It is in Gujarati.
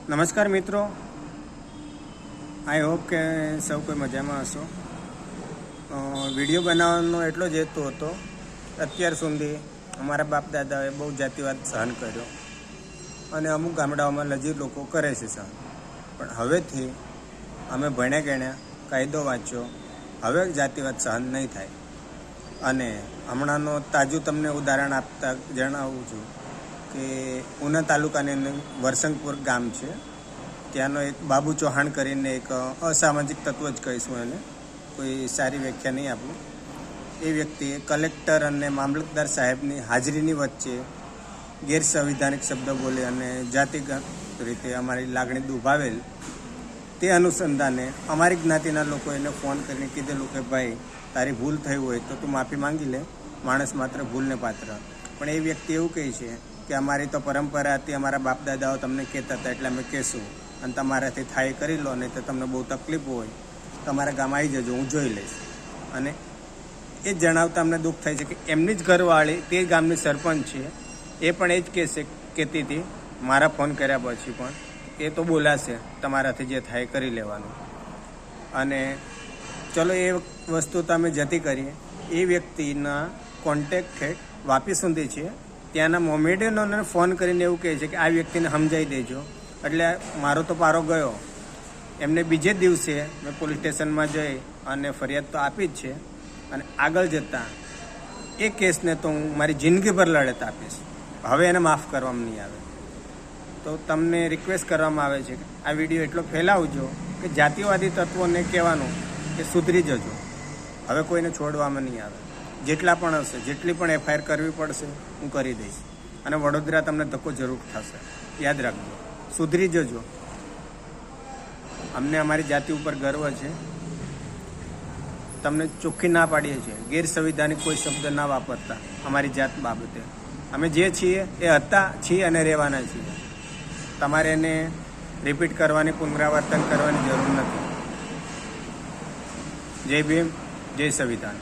નમસ્કાર મિત્રો, આઈ હોપ કે સૌ કોઈ મજામાં હશો. વિડીયો બનાવવાનો એટલો જ હેતુ હતો. અત્યાર સુધી અમારા બાપ દાદાએ બહુ જાતિવાદ સહન કર્યો અને અમુક ગામડાઓમાં લજીર લોકો કરે છે સહન. પણ હવેથી અમે ભણ્યા ગણ્યા, કાયદો વાંચ્યો, હવે જાતિવાદ સહન નહીં થાય. અને હમણાંનો તાજું તમને ઉદાહરણ આપતા જણાવું છું કે ઉના તાલુકાની વરસંગપુર ગામ છે. ત્યાંનો એક બાબુ ચૌહાણ કરીને એક અસામાજિક તત્વ જ કહીશું એને, કોઈ સારી વ્યાખ્યા નહીં આપું. એ વ્યક્તિએ કલેક્ટર અને મામલતદાર સાહેબની હાજરીની વચ્ચે ગેરસંવિધાનિક શબ્દ બોલી અને જાતિગત રીતે અમારી લાગણી દુભાવેલ. તે અનુસંધાને અમારી જ્ઞાતિના લોકો એને ફોન કરીને કીધેલું કે ભાઈ, તારી ભૂલ થઈ હોય તો તું માફી માંગી લે, માણસ માત્ર ભૂલને પાત્ર. પણ એ વ્યક્તિ એવું કહે છે કે અમારી તો પરંપરા હતી, અમારા બાપ દાદાઓ તમને કહેતા હતા એટલે અમે કહેશું, અને તમારાથી થાય કરી લો, નહીં તો તમને બહુ તકલીફ હોય તમારા ગામ આવી જજો, હું જોઈ લઈશ. અને એ જણાવતા અમને દુઃખ થાય છે કે એમની જ ઘરવાળી તે ગામની સરપંચ છે, એ પણ એ જ કહેતી હતી મારા ફોન કર્યા પછી પણ, એ તો બોલાશે, તમારાથી જે થાય કરી લેવાનું. અને ચલો એ વસ્તુ તમે જતી કરીએ. એ વ્યક્તિના કોન્ટેક્ટ હેઠ વાપી સુધી છે, ત્યાંના મોમેડિયનોને ફોન કરીને એવું કહે છે કે આ વ્યક્તિને સમજાવી દેજો. એટલે મારો તો પારો ગયો. એમને બીજે દિવસે મેં પોલીસ સ્ટેશનમાં જઈ અને ફરિયાદ તો આપી જ છે, અને આગળ જતાં એ કેસને તો હું મારી જિંદગીભર લડત આપીશ. હવે એને માફ કરવામાં નહીં આવે. તો તમને રિક્વેસ્ટ કરવામાં આવે છે કે આ વિડીયો એટલો ફેલાવજો કે જાતિવાદી તત્વોને કહેવાનું કે સુધરી જજો, હવે કોઈને છોડવામાં નહીં આવે. જેટલા પણ હશે, જેટલી પણ એફઆઈઆર કરવી પડશે હું કરી દઈશ. અને વડોદરા તમને ધક્કો જરૂર થશે, યાદ રાખજો. સુધરી જજો. અમને અમારી જાતિ ઉપર ગર્વ છે. તમને ચોખ્ખી ના પાડીએ છીએ, ગેરસંવિધાનિક કોઈ શબ્દ ના વાપરતા અમારી જાત બાબતે. અમે જે છીએ એ હતા, છીએ અને રહેવાના છીએ. તમારે એને રિપીટ કરવાની, પુનરાવર્તન કરવાની જરૂર નથી. જય ભીમ, જય સંવિધાન.